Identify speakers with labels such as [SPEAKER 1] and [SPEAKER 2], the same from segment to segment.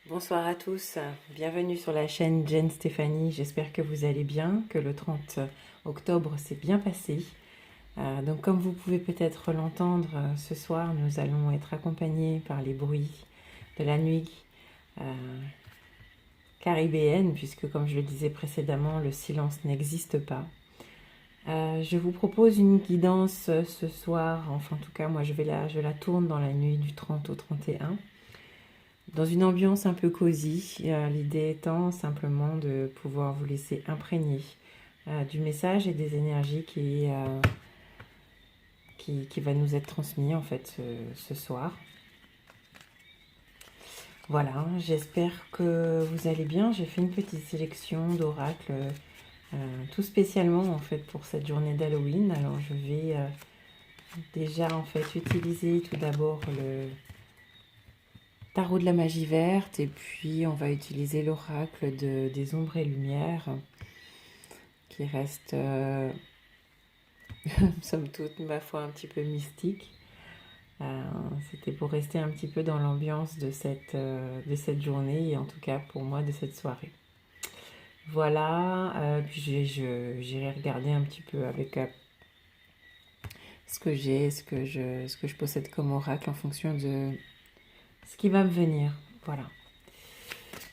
[SPEAKER 1] Bonsoir à tous, bienvenue sur la chaîne Jen Stéphanie, j'espère que vous allez bien, que le 30 octobre s'est bien passé. Donc comme vous pouvez peut-être l'entendre, ce soir nous allons être accompagnés par les bruits de la nuit euh, caribéenne, puisque comme je le disais précédemment, le silence n'existe pas. Je vous propose une guidance ce soir, enfin en tout cas moi je la tourne dans la nuit du 30 au 31. Dans une ambiance un peu cosy, l'idée étant simplement de pouvoir vous laisser imprégner du message et des énergies qui va nous être transmis en fait ce soir. Voilà, j'espère que vous allez bien. J'ai fait une petite sélection d'oracles tout spécialement en fait pour cette journée d'Halloween. Alors je vais déjà en fait utiliser tout d'abord le tarot de la magie verte et puis on va utiliser l'oracle des ombres et lumières qui reste somme toute ma foi un petit peu mystique. C'était pour rester un petit peu dans l'ambiance de de cette journée et en tout cas pour moi de cette soirée. Voilà, puis j'irai regarder un petit peu avec ce que j'ai, ce que je possède comme oracle en fonction de ce qui va me venir. Voilà.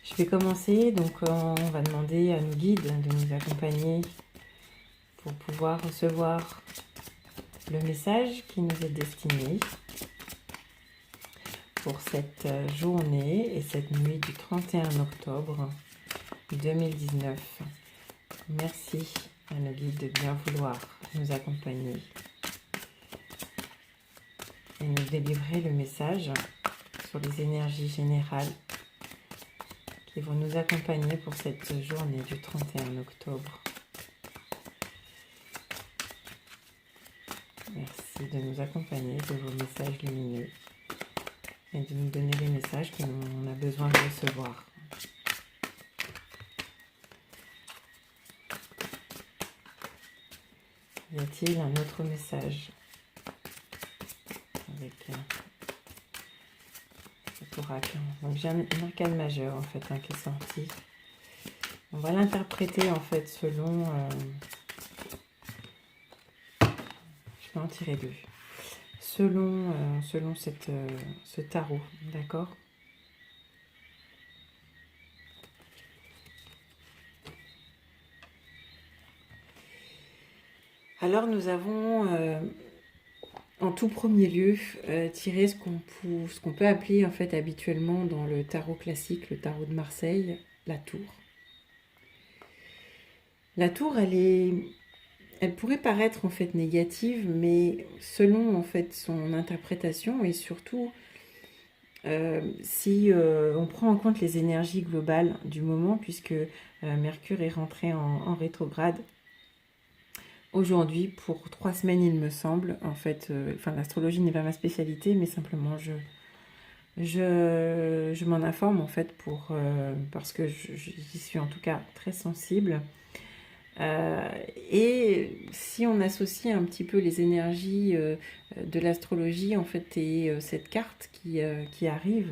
[SPEAKER 1] Je vais commencer, donc on va demander à nos guides de nous accompagner pour pouvoir recevoir le message qui nous est destiné pour cette journée et cette nuit du 31 octobre 2019. Merci à nos guides de bien vouloir nous accompagner et nous délivrer le message sur les énergies générales qui vont nous accompagner pour cette journée du 31 octobre. Merci de nous accompagner de vos messages lumineux et de nous donner les messages que l'on a besoin de recevoir. Y a-t-il un autre message avec cet oracle? Donc j'ai un arcane majeur en fait qui est sorti. On va l'interpréter en fait selon... je vais en tirer deux. Selon ce tarot, d'accord? Alors nous avons en tout premier lieu tiré ce qu'on peut appeler en fait habituellement dans le tarot classique, le tarot de Marseille, la tour. La tour, elle pourrait paraître en fait négative, mais selon en fait son interprétation et surtout si on prend en compte les énergies globales du moment, puisque Mercure est rentré en rétrograde aujourd'hui pour 3 semaines, il me semble. En fait, l'astrologie n'est pas ma spécialité, mais simplement je m'en informe en fait parce que j'y suis en tout cas très sensible. Et si on associe un petit peu les énergies de l'astrologie en fait et cette carte qui arrive,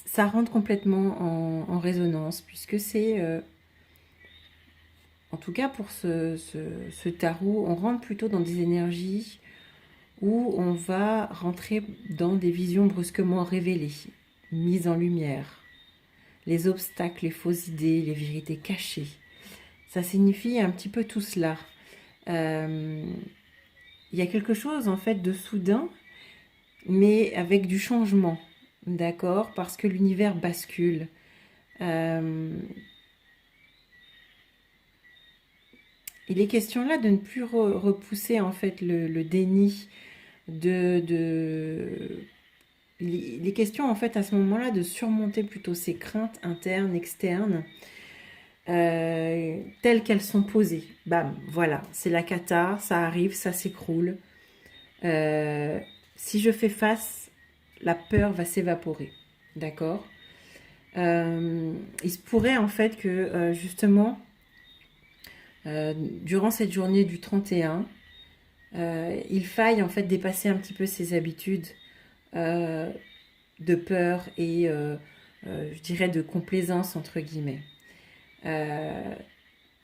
[SPEAKER 1] ça rentre complètement en résonance puisque c'est en tout cas pour ce tarot, on rentre plutôt dans des énergies où on va rentrer dans des visions brusquement révélées, mises en lumière, les obstacles, les fausses idées, les vérités cachées. Ça signifie un petit peu tout cela. Il y a quelque chose en fait de soudain, mais avec du changement, d'accord? Parce que l'univers bascule. Il est question là de ne plus repousser en fait le déni, il est question en fait à ce moment-là de surmonter plutôt ses craintes internes, externes, telles qu'elles sont posées. Bam, voilà, c'est la cata, ça arrive, ça s'écroule. Si je fais face, la peur va s'évaporer, d'accord? Il se pourrait en fait que justement, durant cette journée du 31, il faille en fait dépasser un petit peu ses habitudes de peur et je dirais de complaisance entre guillemets.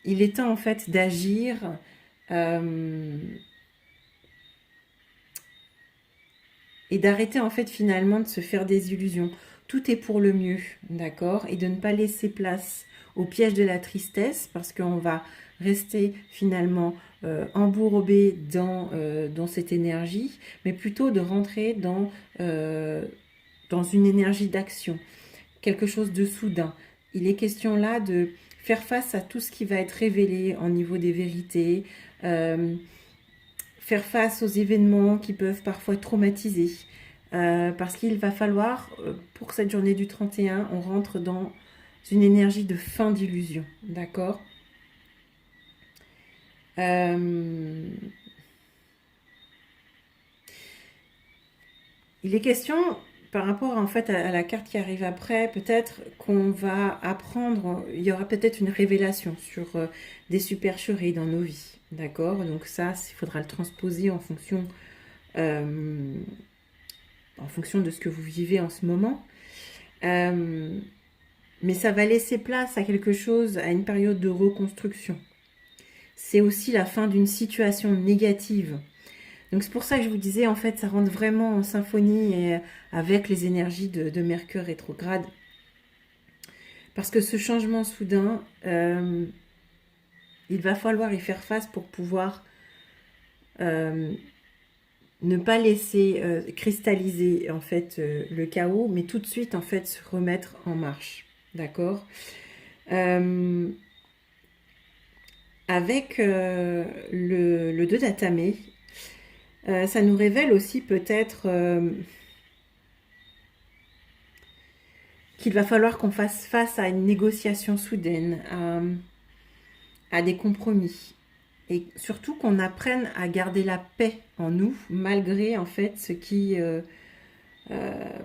[SPEAKER 1] Il est temps en fait d'agir et d'arrêter en fait finalement de se faire des illusions. Tout est pour le mieux, d'accord? Et de ne pas laisser place au piège de la tristesse parce qu'on va rester finalement embourbé dans cette énergie, mais plutôt de rentrer dans une énergie d'action, quelque chose de soudain. Il est question là de faire face à tout ce qui va être révélé au niveau des vérités, faire face aux événements qui peuvent parfois traumatiser. Parce qu'il va falloir, pour cette journée du 31, on rentre dans une énergie de fin d'illusion, d'accord? Il est question, par rapport en fait à la carte qui arrive après, peut-être qu'on va apprendre, il y aura peut-être une révélation sur des supercheries dans nos vies, d'accord? Donc ça, il faudra le transposer en fonction de ce que vous vivez en ce moment. Mais ça va laisser place à quelque chose, à une période de reconstruction. C'est aussi la fin d'une situation négative. Donc c'est pour ça que je vous disais, en fait, ça rentre vraiment en symphonie avec les énergies de Mercure rétrograde. Parce que ce changement soudain, il va falloir y faire face pour pouvoir ne pas laisser cristalliser en fait le chaos, mais tout de suite en fait se remettre en marche. D'accord? Avec le 2 d'Atame, ça nous révèle aussi peut-être qu'il va falloir qu'on fasse face à une négociation soudaine, à des compromis. Et surtout qu'on apprenne à garder la paix en nous, malgré en fait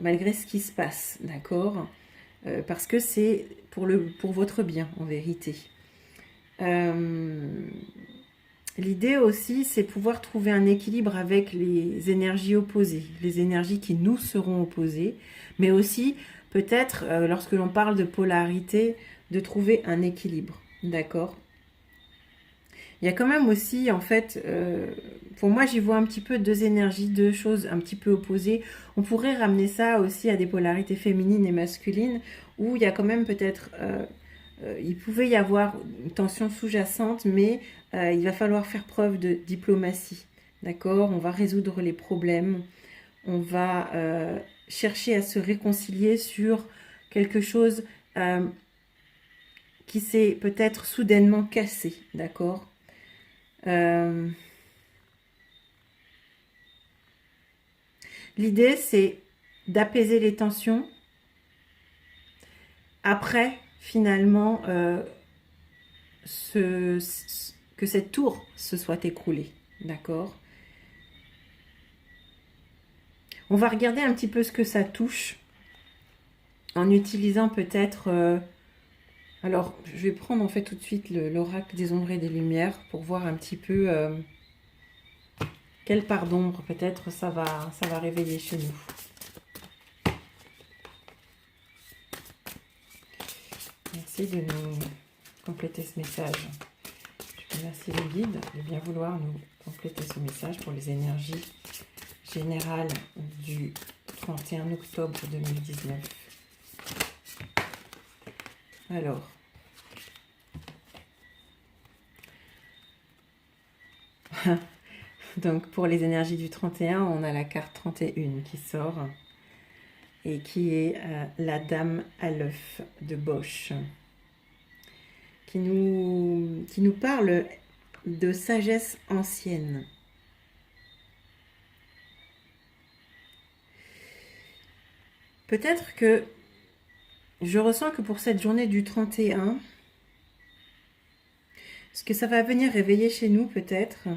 [SPEAKER 1] malgré ce qui se passe, d'accord? Parce que c'est pour votre bien, en vérité. L'idée aussi, c'est pouvoir trouver un équilibre avec les énergies opposées, les énergies qui nous seront opposées, mais aussi peut-être, lorsque l'on parle de polarité, de trouver un équilibre, d'accord? Il y a quand même aussi, en fait, pour moi, j'y vois un petit peu deux énergies, deux choses un petit peu opposées. On pourrait ramener ça aussi à des polarités féminines et masculines, où il y a quand même peut-être, il pouvait y avoir une tension sous-jacente, mais il va falloir faire preuve de diplomatie, d'accord? On va résoudre les problèmes, on va chercher à se réconcilier sur quelque chose qui s'est peut-être soudainement cassé, d'accord? L'idée, c'est d'apaiser les tensions. Après, finalement, que cette tour se soit écroulée. D'accord? On va regarder un petit peu ce que ça touche en utilisant peut-être... alors, je vais prendre en fait tout de suite l'oracle des ombres et des lumières pour voir un petit peu quelle part d'ombre peut-être ça va réveiller chez nous. Merci de nous compléter ce message. Je remercie le guide de bien vouloir nous compléter ce message pour les énergies générales du 31 octobre 2019. Alors, donc pour les énergies du 31, on a la carte 31 qui sort et qui est la dame à l'œuf de Bosch, qui nous parle de sagesse ancienne. Peut-être que je ressens que pour cette journée du 31, ce que ça va venir réveiller chez nous peut-être,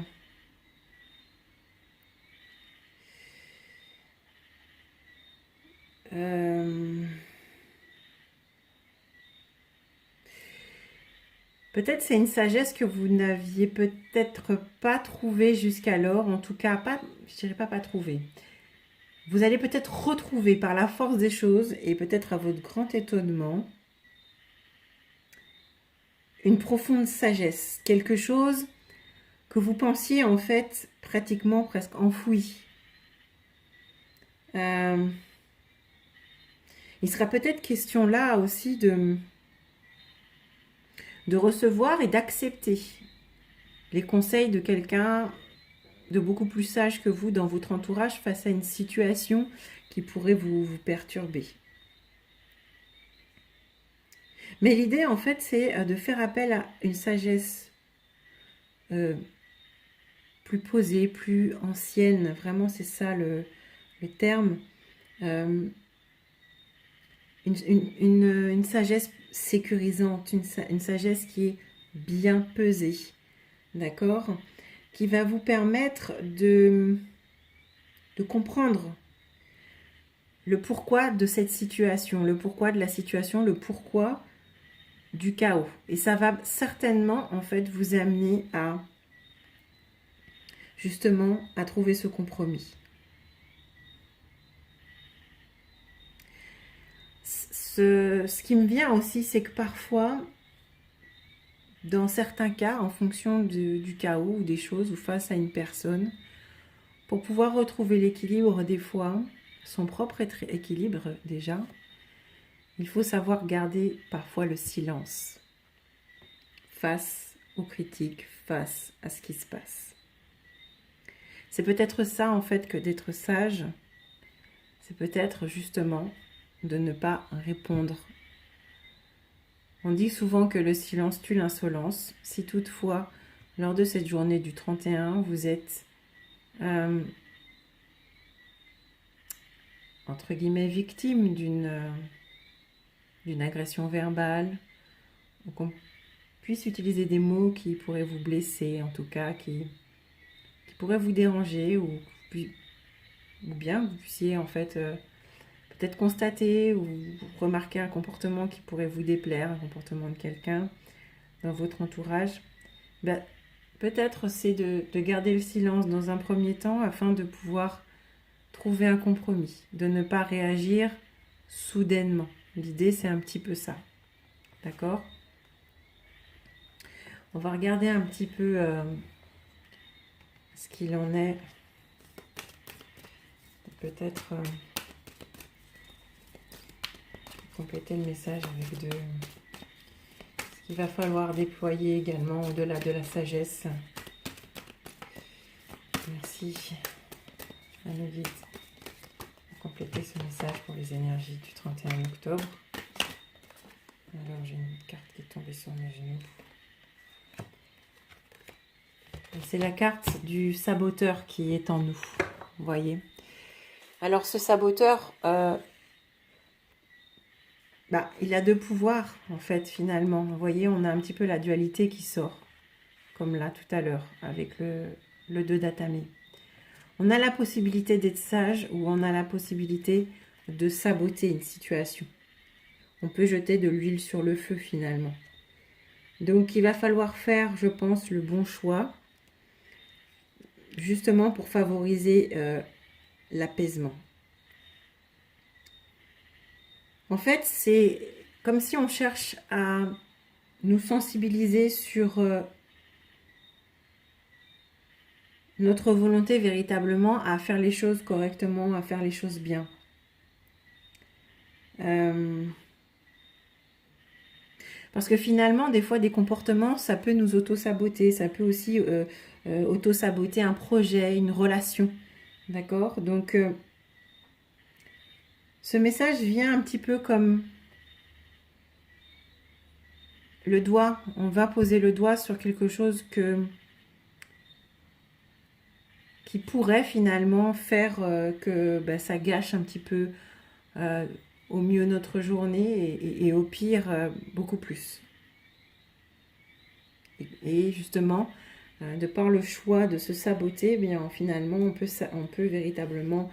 [SPEAKER 1] peut-être c'est une sagesse que vous n'aviez peut-être pas trouvée jusqu'alors, en tout cas, pas, je dirais pas trouvée. vous allez peut-être retrouver par la force des choses et peut-être à votre grand étonnement une profonde sagesse, quelque chose que vous pensiez en fait pratiquement presque enfoui. Il sera peut-être question là aussi de recevoir et d'accepter les conseils de quelqu'un de beaucoup plus sage que vous dans votre entourage face à une situation qui pourrait vous perturber. Mais l'idée, en fait, c'est de faire appel à une sagesse plus posée, plus ancienne. Vraiment, c'est ça le terme. Une sagesse sécurisante, une sagesse qui est bien pesée. D'accord ? Qui va vous permettre de comprendre le pourquoi de cette situation, le pourquoi de la situation, le pourquoi du chaos. Et ça va certainement, en fait, vous amener à, justement, à trouver ce compromis. Ce qui me vient aussi, c'est que parfois, dans certains cas, en fonction du chaos ou des choses ou face à une personne, pour pouvoir retrouver l'équilibre des fois, son propre équilibre déjà, il faut savoir garder parfois le silence face aux critiques, face à ce qui se passe. C'est peut-être ça en fait que d'être sage, c'est peut-être justement de ne pas répondre. On dit souvent que le silence tue l'insolence. Si toutefois, lors de cette journée du 31, vous êtes entre guillemets victime d'une agression verbale, ou qu'on puisse utiliser des mots qui pourraient vous blesser, en tout cas, qui pourraient vous déranger, ou bien vous puissiez en fait peut-être constater ou remarquer un comportement qui pourrait vous déplaire, un comportement de quelqu'un dans votre entourage, ben, peut-être c'est de garder le silence dans un premier temps afin de pouvoir trouver un compromis, de ne pas réagir soudainement. L'idée, c'est un petit peu ça. D'accord ? On va regarder un petit peu ce qu'il en est. Peut-être compléter le message avec ce qu'il va falloir déployer également au-delà de la sagesse. Merci à nos guides pour compléter ce message pour les énergies du 31 octobre. Alors j'ai une carte qui est tombée sur mes genoux. C'est la carte du saboteur qui est en nous, vous voyez. Alors ce saboteur, il a deux pouvoirs en fait finalement. Vous voyez, on a un petit peu la dualité qui sort, comme là tout à l'heure avec le 2 d'Atami. On a la possibilité d'être sage ou on a la possibilité de saboter une situation. On peut jeter de l'huile sur le feu finalement. Donc il va falloir faire, je pense, le bon choix, justement pour favoriser l'apaisement. En fait, c'est comme si on cherche à nous sensibiliser sur notre volonté véritablement à faire les choses correctement, à faire les choses bien. Parce que finalement, des fois, des comportements, ça peut nous auto-saboter, ça peut aussi auto-saboter un projet, une relation. D'accord ? Donc, ce message vient un petit peu comme le doigt. On va poser le doigt sur quelque chose qui pourrait finalement faire que ça gâche un petit peu au mieux notre journée et au pire beaucoup plus. Et justement, de par le choix de se saboter, finalement on peut véritablement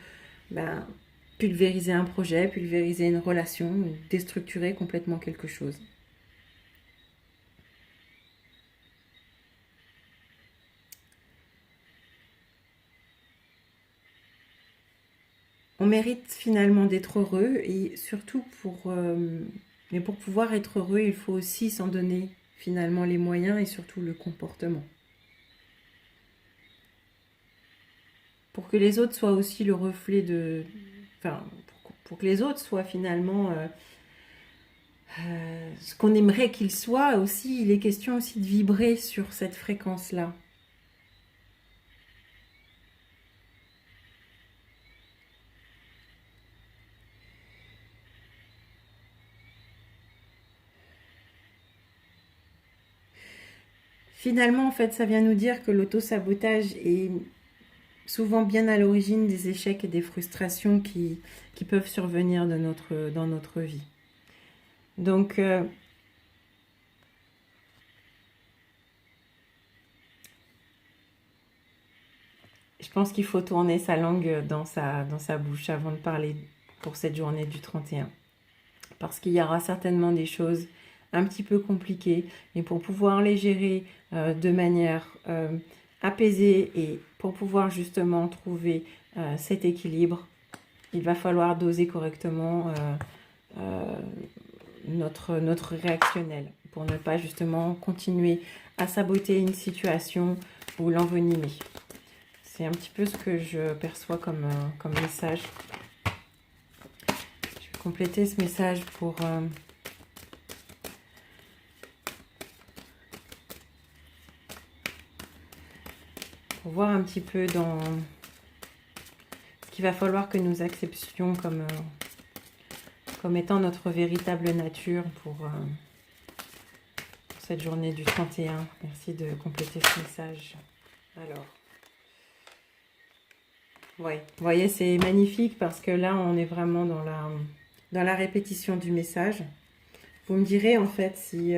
[SPEAKER 1] pulvériser un projet, pulvériser une relation, déstructurer complètement quelque chose. On mérite finalement d'être heureux et surtout mais pour pouvoir être heureux, il faut aussi s'en donner finalement les moyens et surtout le comportement. Pour que les autres soient aussi le reflet de... Enfin, pour que les autres soient finalement ce qu'on aimerait qu'ils soient aussi, il est question aussi de vibrer sur cette fréquence-là. Finalement, en fait, ça vient nous dire que l'auto-sabotage est souvent bien à l'origine des échecs et des frustrations qui peuvent survenir dans notre vie. Donc, je pense qu'il faut tourner sa langue dans sa bouche avant de parler pour cette journée du 31. Parce qu'il y aura certainement des choses un petit peu compliquées. Et pour pouvoir les gérer de manière apaisée et pour pouvoir justement trouver cet équilibre, il va falloir doser correctement notre réactionnel pour ne pas justement continuer à saboter une situation ou l'envenimer. C'est un petit peu ce que je perçois comme message. Je vais compléter ce message pour voir un petit peu dans ce qu'il va falloir que nous acceptions comme étant notre véritable nature pour cette journée du 31. Merci de compléter ce message. Alors, ouais, vous voyez, c'est magnifique parce que là, on est vraiment dans la répétition du message. Vous me direz en fait si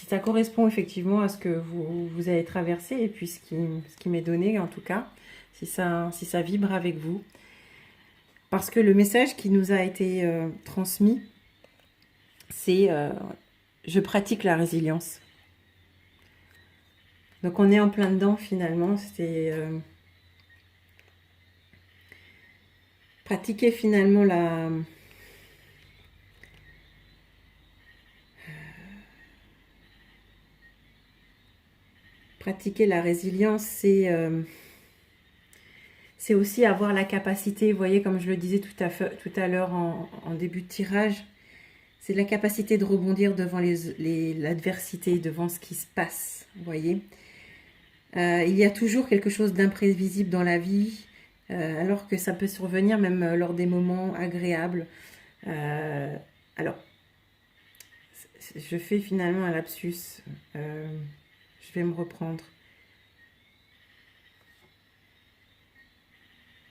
[SPEAKER 1] ça correspond effectivement à ce que vous avez traversé et puis ce qui m'est donné en tout cas, si ça vibre avec vous. Parce que le message qui nous a été transmis, c'est je pratique la résilience. Donc on est en plein dedans finalement, c'est pratiquer finalement pratiquer la résilience, c'est aussi avoir la capacité, vous voyez, comme je le disais tout à l'heure en début de tirage, c'est la capacité de rebondir devant l'adversité, devant ce qui se passe, vous voyez. Il y a toujours quelque chose d'imprévisible dans la vie, alors que ça peut survenir même lors des moments agréables. Alors, je fais finalement un lapsus. Je vais me reprendre.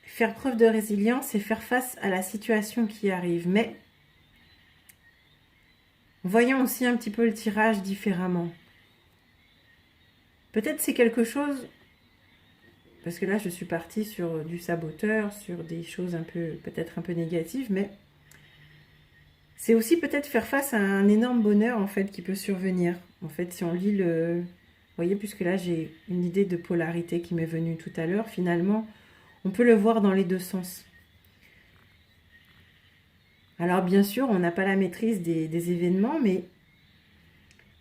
[SPEAKER 1] Faire preuve de résilience et faire face à la situation qui arrive. Mais voyons aussi un petit peu le tirage différemment. Peut-être c'est quelque chose, parce que là je suis partie sur du saboteur, sur des choses peut-être un peu négatives, mais c'est aussi peut-être faire face à un énorme bonheur en fait qui peut survenir. En fait, si on lit vous voyez, puisque là j'ai une idée de polarité qui m'est venue tout à l'heure, finalement, on peut le voir dans les deux sens. Alors bien sûr, on n'a pas la maîtrise des événements, mais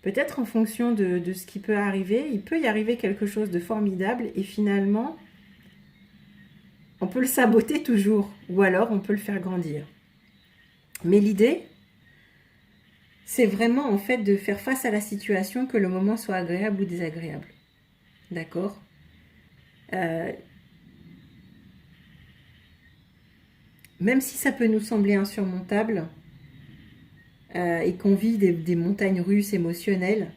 [SPEAKER 1] peut-être en fonction de ce qui peut arriver, il peut y arriver quelque chose de formidable et finalement, on peut le saboter toujours ou alors on peut le faire grandir. Mais l'idée, c'est vraiment en fait de faire face à la situation, que le moment soit agréable ou désagréable. D'accord ? Même si ça peut nous sembler insurmontable et qu'on vit des montagnes russes émotionnelles,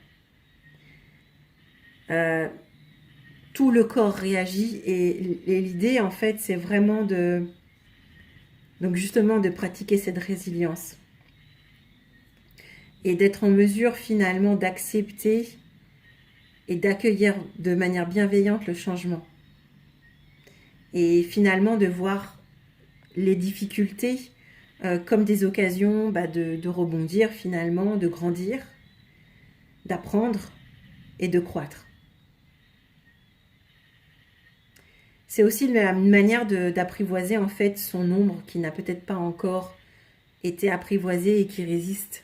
[SPEAKER 1] tout le corps réagit et l'idée en fait c'est vraiment donc justement de pratiquer cette résilience et d'être en mesure finalement d'accepter et d'accueillir de manière bienveillante le changement et finalement de voir les difficultés comme des occasions de rebondir finalement, de grandir, d'apprendre et de croître. C'est aussi une manière d'apprivoiser en fait son ombre qui n'a peut-être pas encore été apprivoisée et qui résiste.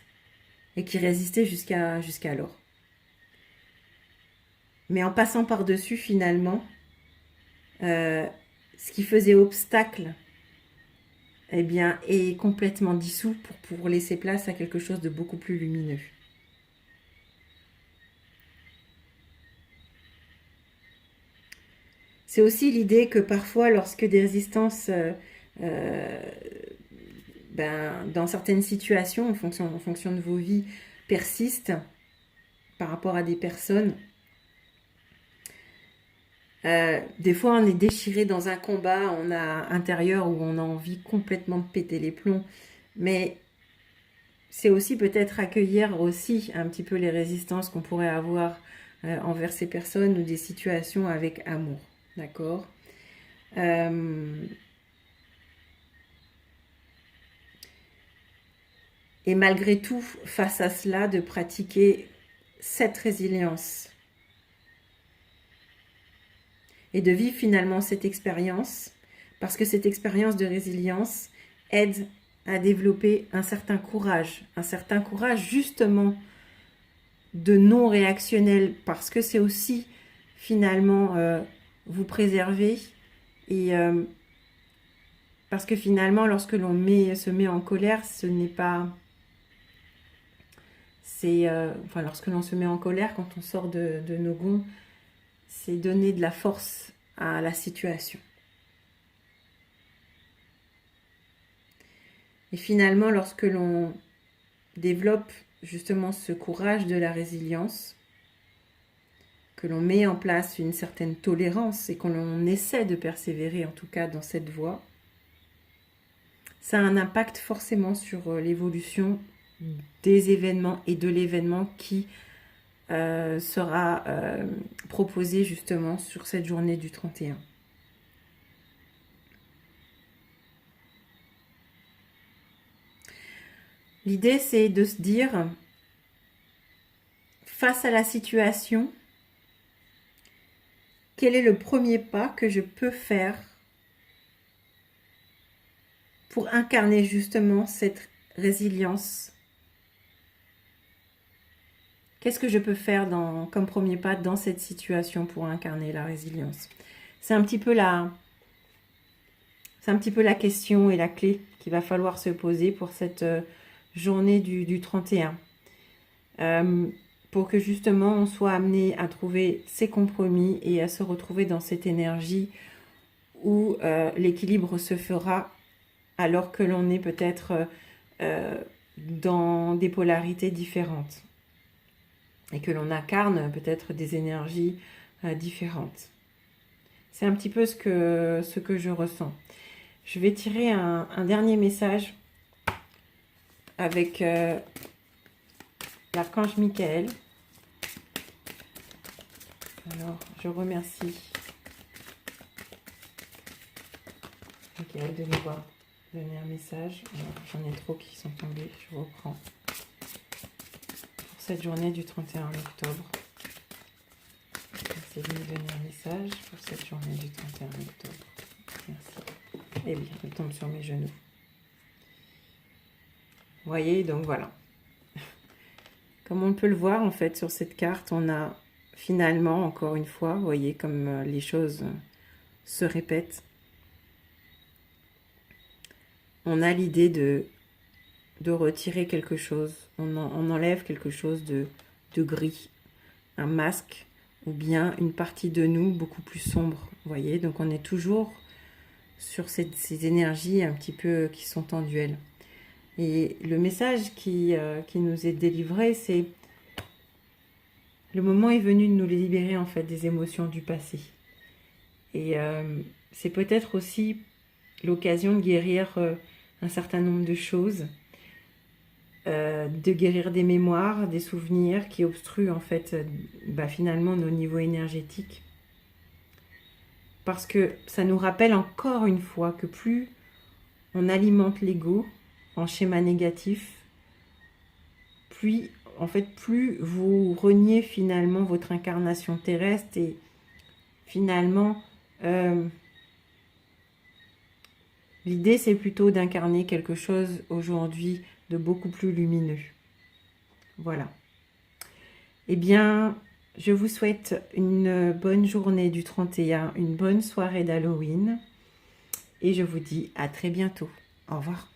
[SPEAKER 1] Et qui résistait jusqu'alors. Mais en passant par-dessus, finalement, ce qui faisait obstacle, eh bien, est complètement dissous pour laisser place à quelque chose de beaucoup plus lumineux. C'est aussi l'idée que parfois, lorsque des résistances, dans certaines situations, en fonction de vos vies, persistent par rapport à des personnes, des fois on est déchiré dans un combat, on a intérieur où on a envie complètement de péter les plombs, mais c'est aussi peut-être accueillir aussi un petit peu les résistances qu'on pourrait avoir envers ces personnes ou des situations avec amour, d'accord? Et malgré tout, face à cela, de pratiquer cette résilience et de vivre finalement cette expérience, parce que cette expérience de résilience aide à développer un certain courage justement de non réactionnel, parce que c'est aussi finalement vous préserver et parce que finalement lorsque l'on se met en colère, ce n'est pas lorsque l'on se met en colère, quand on sort de nos gonds, c'est donner de la force à la situation. Et finalement, lorsque l'on développe justement ce courage de la résilience, que l'on met en place une certaine tolérance et qu'on essaie de persévérer en tout cas dans cette voie, ça a un impact forcément sur l'évolution des événements et de l'événement qui sera proposé justement sur cette journée du 31. L'idée, c'est de se dire, face à la situation, quel est le premier pas que je peux faire pour incarner justement cette résilience? Qu'est-ce que je peux faire comme premier pas dans cette situation pour incarner la résilience? C'est un petit peu la question et la clé qu'il va falloir se poser pour cette journée du 31. Pour que justement on soit amené à trouver ces compromis et à se retrouver dans cette énergie où l'équilibre se fera alors que l'on est peut-être dans des polarités différentes et que l'on incarne peut-être des énergies différentes. C'est un petit peu ce que je ressens. Je vais tirer un dernier message avec l'archange Michael. Alors, je remercie Michael de m'avoir donné un message. J'en ai trop qui sont tombés, je reprends. Pour cette journée du 31 octobre. Merci de me donner un message pour cette journée du 31 octobre. Merci. Eh bien, je tombe sur mes genoux. Vous voyez, donc voilà. Comme on peut le voir, en fait, sur cette carte, on a finalement, encore une fois, vous voyez, comme les choses se répètent. On a l'idée de retirer quelque chose. On enlève quelque chose de gris. Un masque ou bien une partie de nous beaucoup plus sombre. Vous voyez, donc on est toujours sur ces énergies un petit peu qui sont en duel. Et le message qui nous est délivré, c'est le moment est venu de nous libérer en fait des émotions du passé. Et c'est peut-être aussi l'occasion de guérir un certain nombre de choses, de guérir des mémoires, des souvenirs qui obstruent en fait finalement nos niveaux énergétiques. Parce que ça nous rappelle encore une fois que plus on alimente l'ego en schéma négatif, plus vous reniez finalement votre incarnation terrestre et finalement L'idée, c'est plutôt d'incarner quelque chose aujourd'hui de beaucoup plus lumineux. Voilà. Eh bien, je vous souhaite une bonne journée du 31, une bonne soirée d'Halloween. Et je vous dis à très bientôt. Au revoir.